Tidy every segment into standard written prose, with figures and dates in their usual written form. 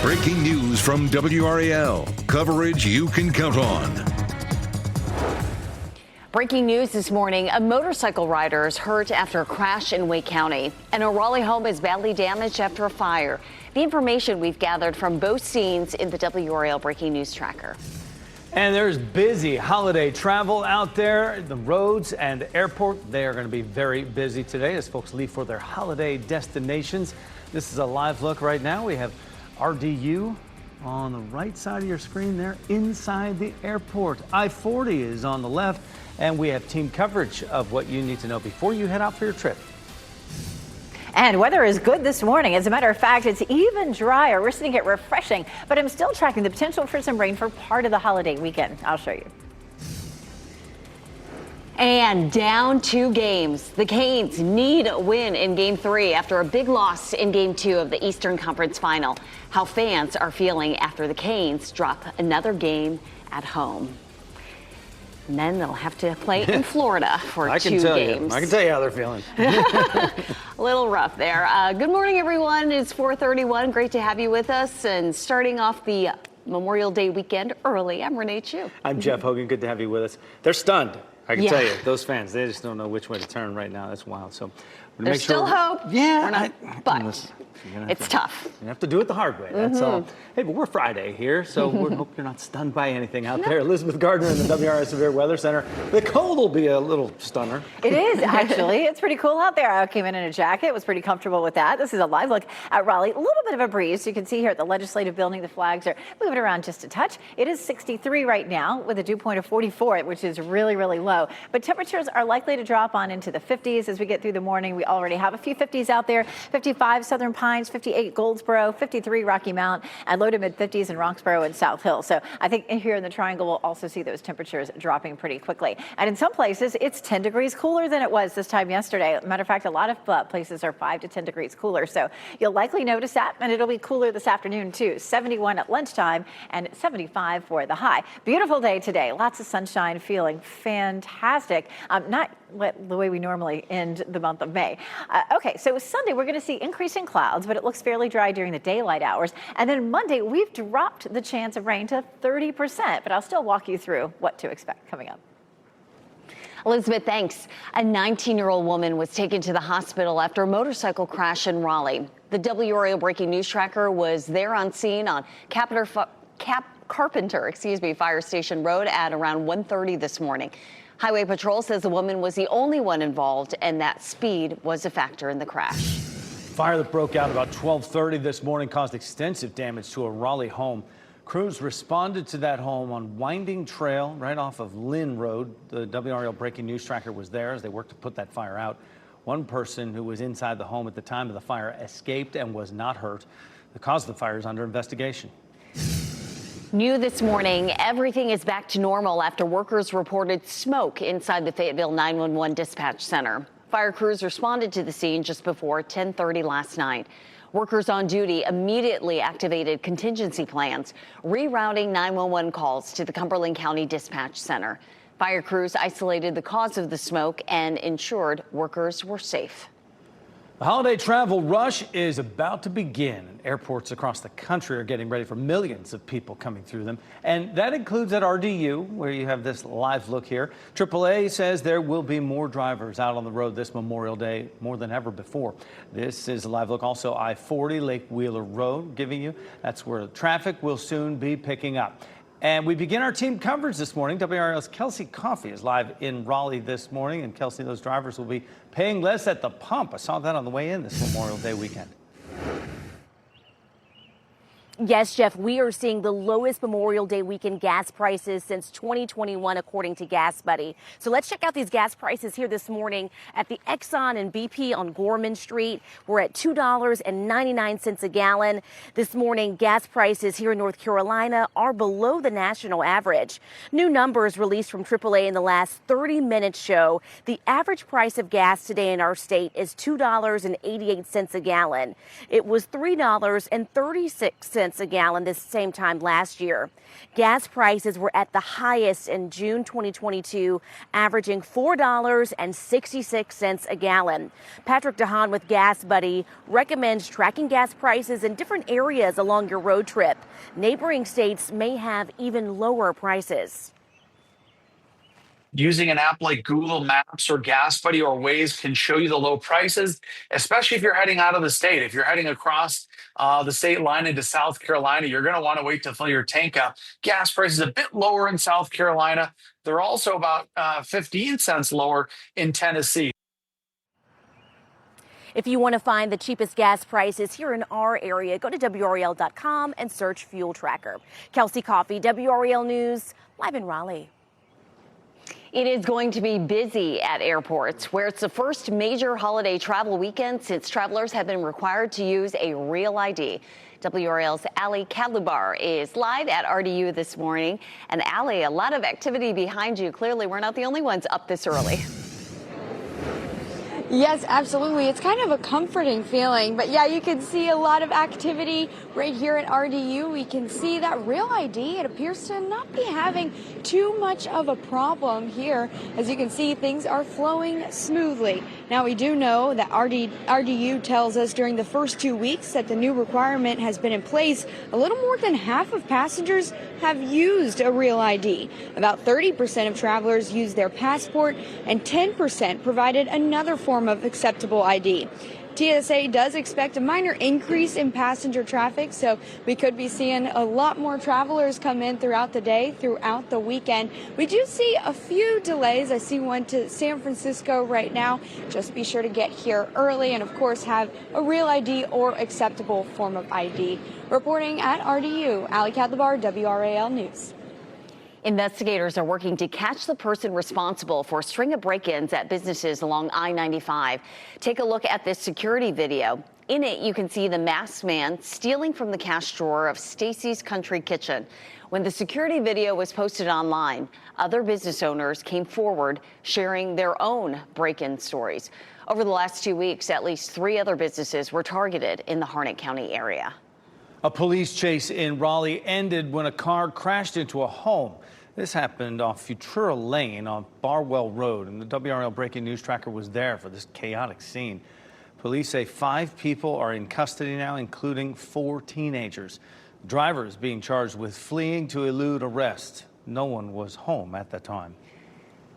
Breaking news from WRAL. Coverage you can count on. Breaking news this morning, a motorcycle rider is hurt after a crash in Wake County, and a Raleigh home is badly damaged after a fire. The information we've gathered from both scenes in the WRAL Breaking News Tracker. And there's busy holiday travel out there. The roads and the airport, they are going to be very busy today as folks leave for their holiday destinations. This is a live look right now. We have RDU on the right side of your screen there inside the airport. I-40 is on the left, and we have team coverage of what you need to know before you head out for your trip. And weather is good this morning. As a matter of fact, it's even drier. We're seeing it refreshing, but I'm still tracking the potential for some rain for part of the holiday weekend. I'll show you. And down 2 games. The Canes need a win in Game 3 after a big loss in Game 2 of the Eastern Conference Final. How fans are feeling after the Canes drop another game at home. And then they'll have to play in Florida for 2 games. I can tell you how they're feeling. A little rough there. Good morning, everyone. It's 4:31. Great to have you with us. And starting off the Memorial Day weekend early, I'm Renee Chu. I'm Jeff Hogan. Good to have you with us. They're stunned. I can Yeah. tell you, those fans, they just don't know which way to turn right now. That's wild. So There's still hope. Yeah. We're not, but listen, it's tough. You have to do it the hard way. That's all. Hey, but we're Friday here, so we hope you're not stunned by anything out there. Elizabeth Gardner in the WRS Severe Weather Center. The cold will be a little stunner. It is, actually. It's pretty cool out there. I came in a jacket, was pretty comfortable with that. This is a live look at Raleigh. A little bit of a breeze. You can see here at the Legislative Building, the flags are moving around just a touch. It is 63 right now with a dew point of 44, which is really, really low. But temperatures are likely to drop on into the 50s as we get through the morning. We already have a few 50s out there. 55 Southern Pines, 58 Goldsboro, 53 Rocky Mount, and low to mid 50s in Roxborough and South Hill. So I think here in the Triangle, we'll also see those temperatures dropping pretty quickly. And in some places, it's 10 degrees cooler than it was this time yesterday. Matter of fact, a lot of places are 5 to 10 degrees cooler. So you'll likely notice that, and it'll be cooler this afternoon too. 71 at lunchtime and 75 for the high. Beautiful day today. Lots of sunshine, feeling fantastic. Not the way we normally end the month of May. Okay, so Sunday we're going to see increasing clouds, but it looks fairly dry during the daylight hours. And then Monday we've dropped the chance of rain to 30%, but I'll still walk you through what to expect coming up. Elizabeth, thanks. A 19-year-old woman was taken to the hospital after a motorcycle crash in Raleigh. The WRAL Breaking News Tracker was there on scene on Carpenter Fire Station Road at around 1:30 this morning. Highway Patrol says the woman was the only one involved and that speed was a factor in the crash. Fire that broke out about 12:30 this morning caused extensive damage to a Raleigh home. Crews responded to that home on Winding Trail right off of Lynn Road. The WRAL Breaking News Tracker was there as they worked to put that fire out. One person who was inside the home at the time of the fire escaped and was not hurt. The cause of the fire is under investigation. New this morning, everything is back to normal after workers reported smoke inside the Fayetteville 911 dispatch center. Fire crews responded to the scene just before 10:30 last night. Workers on duty immediately activated contingency plans, rerouting 911 calls to the Cumberland County Dispatch Center. Fire crews isolated the cause of the smoke and ensured workers were safe. The holiday travel rush is about to begin. Airports across the country are getting ready for millions of people coming through them. And that includes at RDU, where you have this live look here. AAA says there will be more drivers out on the road this Memorial Day, more than ever before. This is a live look also I-40 Lake Wheeler Road, giving you that's where the traffic will soon be picking up. And we begin our team coverage this morning. WRAL's Kelsey Coffey is live in Raleigh this morning. And Kelsey, those drivers will be paying less at the pump. I saw that on the way in this Memorial Day weekend. Yes, Jeff, we are seeing the lowest Memorial Day weekend gas prices since 2021, according to Gas Buddy. So let's check out these gas prices here this morning at the Exxon and BP on Gorman Street. We're at $2.99 a gallon. This morning, gas prices here in North Carolina are below the national average. New numbers released from AAA in the last 30 minutes show the average price of gas today in our state is $2.88 a gallon. It was $3.36 cents a gallon this same time last year. Gas prices were at the highest in June 2022, averaging $4.66 a gallon. Patrick DeHaan with Gas Buddy recommends tracking gas prices in different areas along your road trip. Neighboring states may have even lower prices. Using an app like Google Maps or Gas Buddy or Waze can show you the low prices, especially if you're heading out of the state. If you're heading across the state line into South Carolina, you're going to want to wait to fill your tank up. Gas prices a bit lower in South Carolina. They're also about 15 cents lower in Tennessee. If you want to find the cheapest gas prices here in our area, go to WRAL.com and search Fuel Tracker. Kelsey Coffey, WRAL News, live in Raleigh. It is going to be busy at airports, where it's the first major holiday travel weekend since travelers have been required to use a real ID. WRAL's Ali Kadlubar is live at RDU this morning. And Ali, a lot of activity behind you. Clearly, we're not the only ones up this early. Yes, absolutely. It's kind of a comforting feeling. But yeah, you can see a lot of activity right here at RDU. We can see that Real ID, it appears to not be having too much of a problem here. As you can see, things are flowing smoothly. Now, we do know that RDU tells us during the first 2 weeks that the new requirement has been in place, a little more than half of passengers have used a Real ID. About 30% of travelers used their passport, and 10% provided another form of acceptable ID. TSA does expect a minor increase in passenger traffic, so we could be seeing a lot more travelers come in throughout the day, throughout the weekend. We do see a few delays. I see one to San Francisco right now. Just be sure to get here early and, of course, have a Real ID or acceptable form of ID. Reporting at RDU, Ali Kadlubar, WRAL News. Investigators are working to catch the person responsible for a string of break-ins at businesses along I-95. Take a look at this security video. In it, you can see the masked man stealing from the cash drawer of Stacy's Country Kitchen. When the security video was posted online, other business owners came forward sharing their own break-in stories. Over the last 2 weeks, at least 3 other businesses were targeted in the Harnett County area. A police chase in Raleigh ended when a car crashed into a home. This happened off Futura Lane on Barwell Road, and the WRAL Breaking News Tracker was there for this chaotic scene. Police say 5 people are in custody now, including 4 teenagers. The driver is being charged with fleeing to elude arrest. No one was home at the time.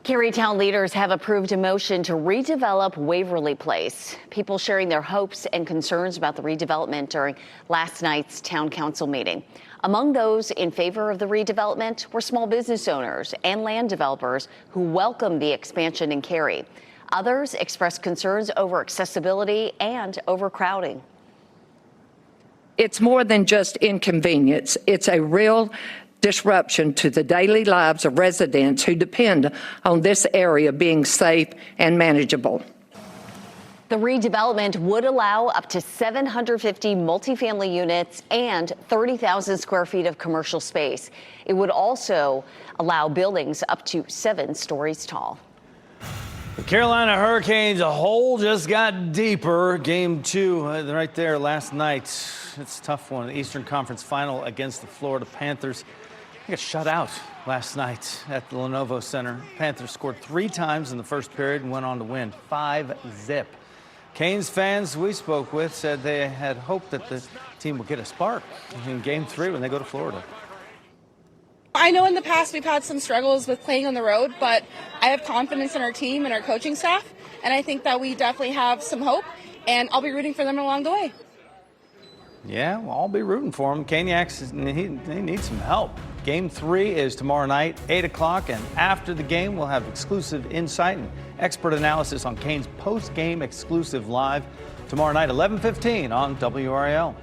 Carytown leaders have approved a motion to redevelop Waverly Place. People sharing their hopes and concerns about the redevelopment during last night's town council meeting. Among those in favor of the redevelopment were small business owners and land developers who welcomed the expansion in Cary. Others expressed concerns over accessibility and overcrowding. It's more than just inconvenience. It's a real disruption to the daily lives of residents who depend on this area being safe and manageable. The redevelopment would allow up to 750 multifamily units and 30,000 square feet of commercial space. It would also allow buildings up to 7 stories tall. The Carolina Hurricanes, a hole just got deeper. Game 2 right there last night. It's a tough one. The Eastern Conference Final against the Florida Panthers. They got shut out last night at the Lenovo Center. Panthers scored 3 times in the first period and went on to win 5-0. Canes fans we spoke with said they had hoped that the team would get a spark in Game 3 when they go to Florida. I know in the past we've had some struggles with playing on the road, but I have confidence in our team and our coaching staff, and I think that we definitely have some hope, and I'll be rooting for them along the way. Yeah, well, I'll be rooting for them. Caniacs, they need some help. Game 3 is tomorrow night, 8 o'clock, and after the game, we'll have exclusive insight and expert analysis on Canes post-game exclusive live tomorrow night, 11:15 on WRAL.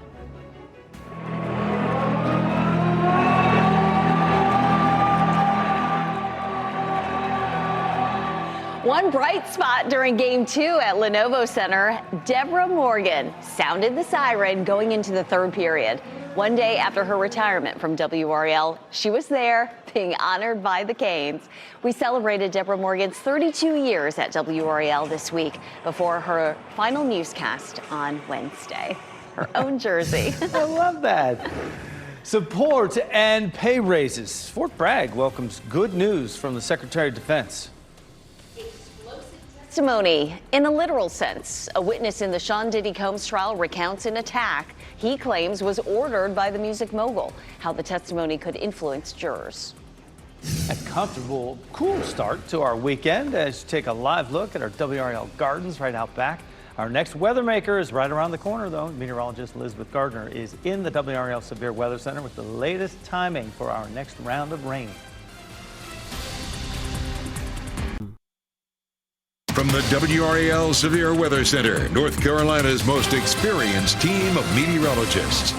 One bright spot during Game 2 at Lenovo Center, Deborah Morgan sounded the siren going into the 3rd period. One day after her retirement from WRAL, she was there being honored by the Canes. We celebrated Deborah Morgan's 32 years at WRAL this week before her final newscast on Wednesday. her own jersey. I love that. Support and pay raises. Fort Bragg welcomes good news from the Secretary of Defense. Testimony in a literal sense. A witness in the Sean Diddy Combs trial recounts an attack he claims was ordered by the music mogul. How the testimony could influence jurors. A comfortable, cool start to our weekend as you take a live look at our WRAL gardens right out back. Our next weather maker is right around the corner, though. Meteorologist Elizabeth Gardner is in the WRAL Severe Weather Center with the latest timing for our next round of rain. From the WRAL Severe Weather Center, North Carolina's most experienced team of meteorologists.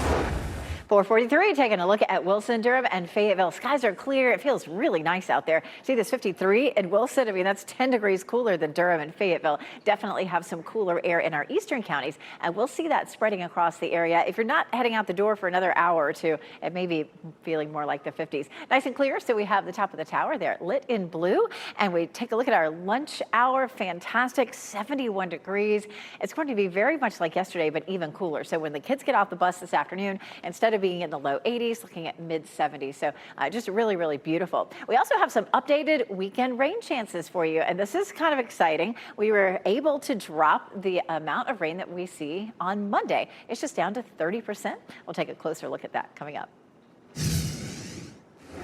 443, taking a look at Wilson, Durham, and Fayetteville. Skies are clear. It feels really nice out there. See this 53 in Wilson? I mean, that's 10 degrees cooler than Durham and Fayetteville. Definitely have some cooler air in our eastern counties, and we'll see that spreading across the area. If you're not heading out the door for another hour or two, it may be feeling more like the 50s. Nice and clear, so we have the top of the tower there lit in blue, and we take a look at our lunch hour. Fantastic, 71 degrees. It's going to be very much like yesterday, but even cooler. So when the kids get off the bus this afternoon, instead of being in the low 80s, looking at mid 70s. So just really, really beautiful. We also have some updated weekend rain chances for you, and this is kind of exciting. We were able to drop the amount of rain that we see on Monday. It's just down to 30%. We'll take a closer look at that coming up.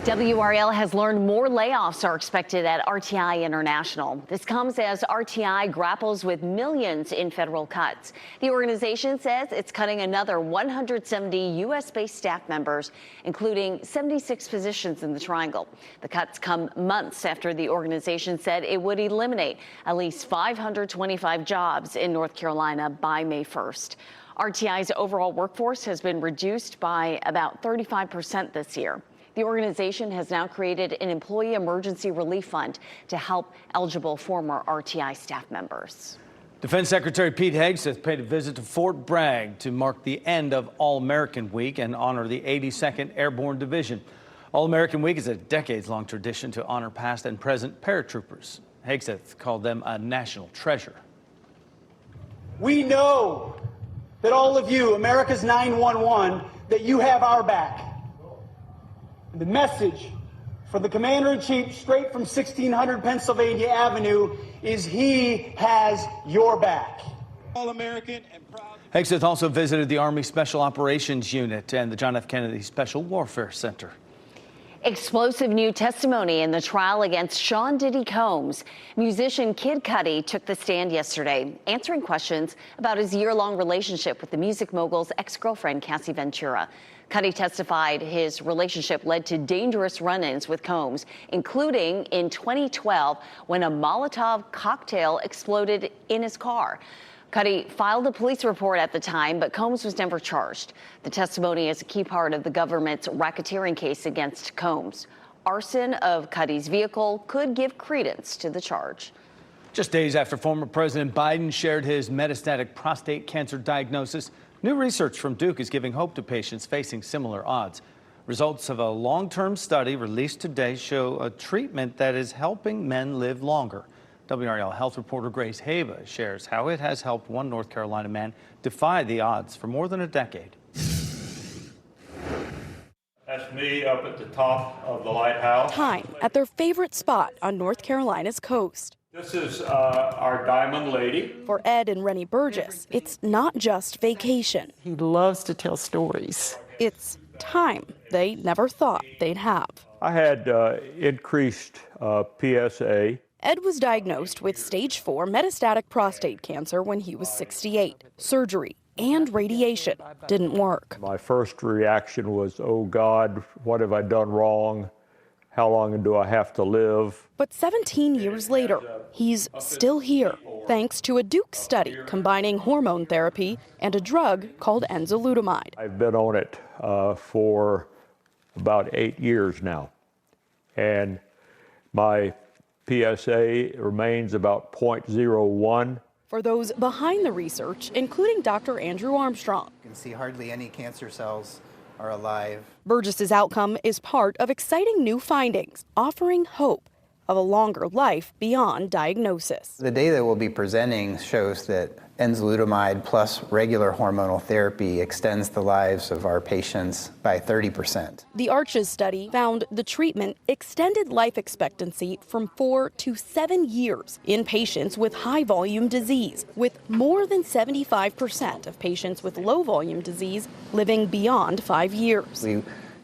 WRAL has learned more layoffs are expected at RTI International. This comes as RTI grapples with millions in federal cuts. The organization says it's cutting another 170 U.S.-based staff members, including 76 positions in the Triangle. The cuts come months after the organization said it would eliminate at least 525 jobs in North Carolina by May 1st. RTI's overall workforce has been reduced by about 35% this year. The organization has now created an employee emergency relief fund to help eligible former RTI staff members. Defense Secretary Pete Hegseth paid a visit to Fort Bragg to mark the end of All-American Week and honor the 82nd Airborne Division. All-American Week is a decades-long tradition to honor past and present paratroopers. Hegseth called them a national treasure. We know that all of you, America's 911, that you have our back. The message for the Commander-in-Chief straight from 1600 Pennsylvania Avenue is he has your back. All-American and proud. Hegseth also visited the Army Special Operations Unit and the John F. Kennedy Special Warfare Center. Explosive new testimony in the trial against Sean Diddy Combs. Musician Kid Cudi took the stand yesterday, answering questions about his year-long relationship with the music mogul's ex-girlfriend, Cassie Ventura. Cudi testified his relationship led to dangerous run-ins with Combs, including in 2012 when a Molotov cocktail exploded in his car. Cudi filed a police report at the time, but Combs was never charged. The testimony is a key part of the government's racketeering case against Combs. Arson of Cudi's vehicle could give credence to the charge. Just days after former President Biden shared his metastatic prostate cancer diagnosis, new research from Duke is giving hope to patients facing similar odds. Results of a long-term study released today show a treatment that is helping men live longer. WRAL health reporter Grace Haba shares how it has helped one North Carolina man defy the odds for more than a decade. That's me up at the top of the lighthouse. Time at their favorite spot on North Carolina's coast. This is our Diamond Lady. For Ed and Rennie Burgess, it's not just vacation. He loves to tell stories. It's time they never thought they'd have. I had increased PSA. Ed was diagnosed with stage 4 metastatic prostate cancer when he was 68. Surgery and radiation didn't work. My first reaction was, oh God, what have I done wrong? How long do I have to live? But 17 years later, he's still here, thanks to a Duke study combining hormone therapy and a drug called enzalutamide. I've been on it for about 8 years now, and my PSA remains about 0.01. For those behind the research, including Dr. Andrew Armstrong, you can see hardly any cancer cells are alive. Burgess's outcome is part of exciting new findings, offering hope of a longer life beyond diagnosis. The data we'll be presenting shows that enzalutamide plus regular hormonal therapy extends the lives of our patients by 30%. The ARCHES study found the treatment extended life expectancy from 4 to 7 years in patients with high-volume disease, with more than 75% of patients with low-volume disease living beyond 5 years. We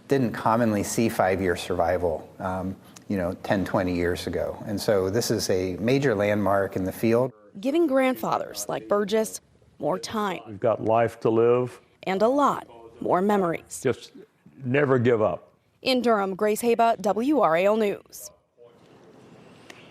didn't commonly see 5-year survival, 10, 20 years ago. And so this is a major landmark in the field. Giving grandfathers like Burgess more time. We've got life to live. And a lot more memories. Just never give up. In Durham, Grace Haba, WRAL News.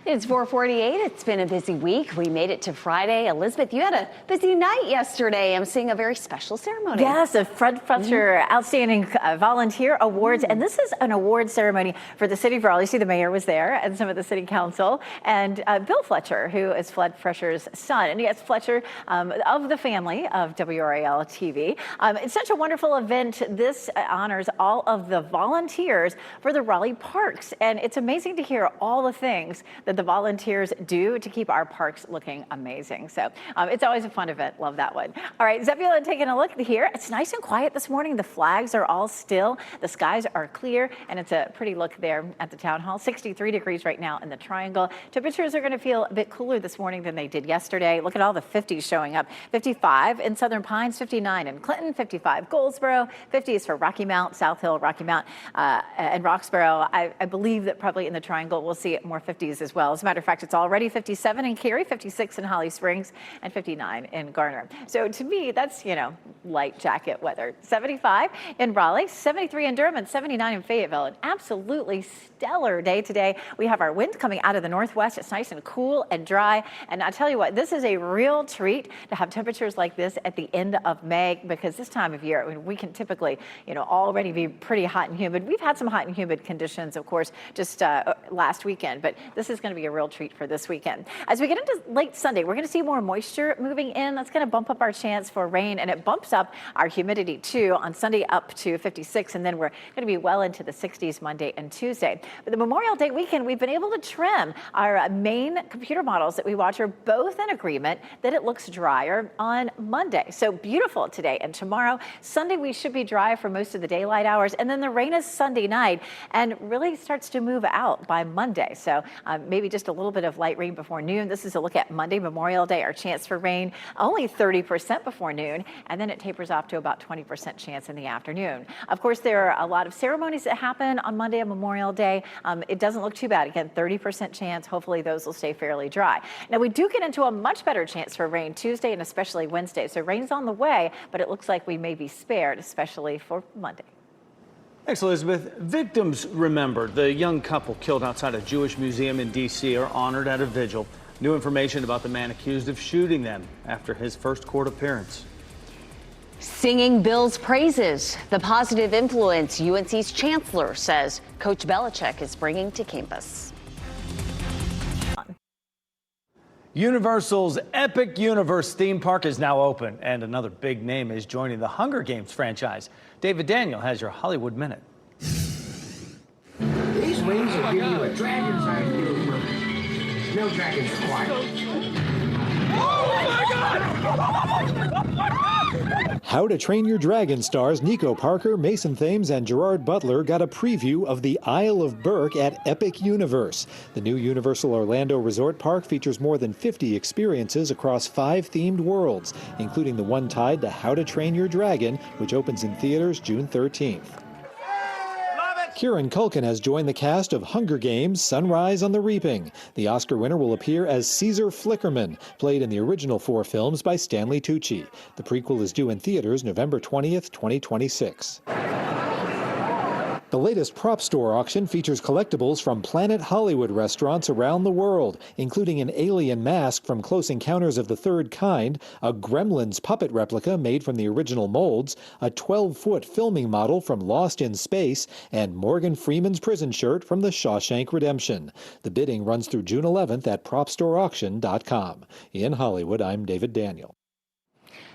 It's 4:48. It's been a busy week. We made it to Friday. Elizabeth, you had a busy night yesterday. I'm seeing a very special ceremony. Yes, the Fred Fletcher Outstanding Volunteer Awards. And this is an award ceremony for the city of Raleigh. You see the mayor was there and some of the city council. And Bill Fletcher, who is Fred Fletcher's son. And yes, Fletcher of the family of WRAL TV. It's such a wonderful event. This honors all of the volunteers for the Raleigh parks. And it's amazing to hear all the things that the volunteers do to keep our parks looking amazing. So it's always a fun event. Love that one. All right, Zebulon, taking a look here. It's nice and quiet this morning. The flags are all still. The skies are clear, and it's a pretty look there at the town hall. 63 degrees right now in the Triangle. Temperatures are going to feel a bit cooler this morning than they did yesterday. Look at all the 50s showing up. 55 in Southern Pines, 59 in Clinton, 55 Goldsboro, 50s for Rocky Mount, South Hill, Rocky Mount, and Roxborough. I believe that probably in the Triangle we'll see more 50s as well. As a matter of fact, it's already 57 in Cary, 56 in Holly Springs, and 59 in Garner. So to me, that's, light jacket weather. 75 in Raleigh, 73 in Durham, and 79 in Fayetteville. An absolutely stellar day today. We have our wind coming out of the northwest. It's nice and cool and dry. And I tell you what, this is a real treat to have temperatures like this at the end of May, because this time of year, we can typically, already be pretty hot and humid. We've had some hot and humid conditions, of course, just last weekend, but this is going to be a real treat for this weekend. As we get into late Sunday, we're going to see more moisture moving in. That's going to bump up our chance for rain, and it bumps up our humidity too on Sunday up to 56, and then we're going to be well into the 60s Monday and Tuesday. But the Memorial Day weekend, we've been able to trim our main computer models that we watch are both in agreement that it looks drier on Monday. So beautiful today and tomorrow. Sunday, we should be dry for most of the daylight hours, and then the rain is Sunday night and really starts to move out by Monday. So maybe just a little bit of light rain before noon. This is a look at Monday, Memorial Day. Our chance for rain only 30% before noon, and then it tapers off to about 20% chance in the afternoon. Of course, there are a lot of ceremonies that happen on Monday on Memorial Day. It doesn't look too bad. Again, 30% chance. Hopefully those will stay fairly dry. Now, we do get into a much better chance for rain Tuesday and especially Wednesday. So rain's on the way, but it looks like we may be spared, especially for Monday. Thanks, Elizabeth. Victims remembered. The young couple killed outside a Jewish museum in D.C. are honored at a vigil. New information about the man accused of shooting them after his first court appearance. Singing Bill's praises, the positive influence UNC's chancellor says Coach Belichick is bringing to campus. Universal's Epic Universe theme park is now open, and another big name is joining the Hunger Games franchise. David Daniel has your Hollywood Minute. These wings will give you a dragon's-eye view from no dragon's required. Oh my God! How to Train Your Dragon stars Nico Parker, Mason Thames, and Gerard Butler got a preview of the Isle of Berk at Epic Universe. The new Universal Orlando Resort Park features more than 50 experiences across 5 themed worlds, including the one tied to How to Train Your Dragon, which opens in theaters June 13th. Kieran Culkin has joined the cast of Hunger Games: Sunrise on the Reaping. The Oscar winner will appear as Caesar Flickerman, played in the original 4 films by Stanley Tucci. The prequel is due in theaters November 20th, 2026. The latest prop store auction features collectibles from Planet Hollywood restaurants around the world, including an alien mask from Close Encounters of the Third Kind, a Gremlins puppet replica made from the original molds, a 12-foot filming model from Lost in Space, and Morgan Freeman's prison shirt from The Shawshank Redemption. The bidding runs through June 11th at PropStoreAuction.com. In Hollywood, I'm David Daniel.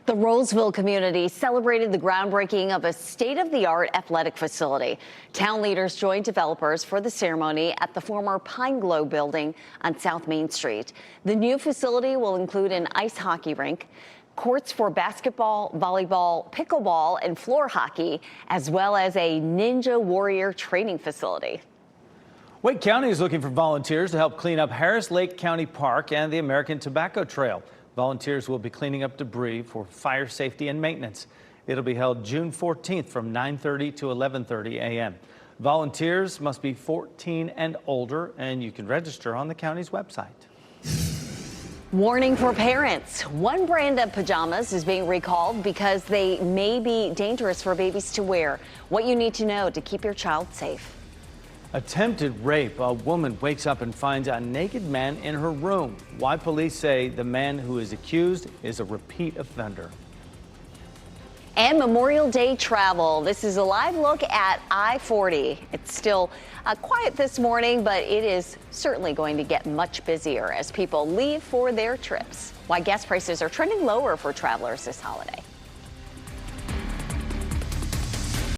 The Roseville community celebrated the groundbreaking of a state-of-the-art athletic facility. Town leaders joined developers for the ceremony at the former Pine Glow building on South Main Street. The new facility will include an ice hockey rink, courts for basketball, volleyball, pickleball, and floor hockey, as well as a Ninja Warrior training facility. Wake County is looking for volunteers to help clean up Harris Lake County Park and the American Tobacco Trail. Volunteers will be cleaning up debris for fire safety and maintenance. It'll be held June 14th from 9:30 to 11:30 a.m. Volunteers must be 14 and older, and you can register on the county's website. Warning for parents. One brand of pajamas is being recalled because they may be dangerous for babies to wear. What you need to know to keep your child safe. Attempted rape. A woman wakes up and finds a naked man in her room. Why police say the man who is accused is a repeat offender. And Memorial Day travel. This is a live look at I-40. It's still quiet this morning, but it is certainly going to get much busier as people leave for their trips. Why gas prices are trending lower for travelers this holiday.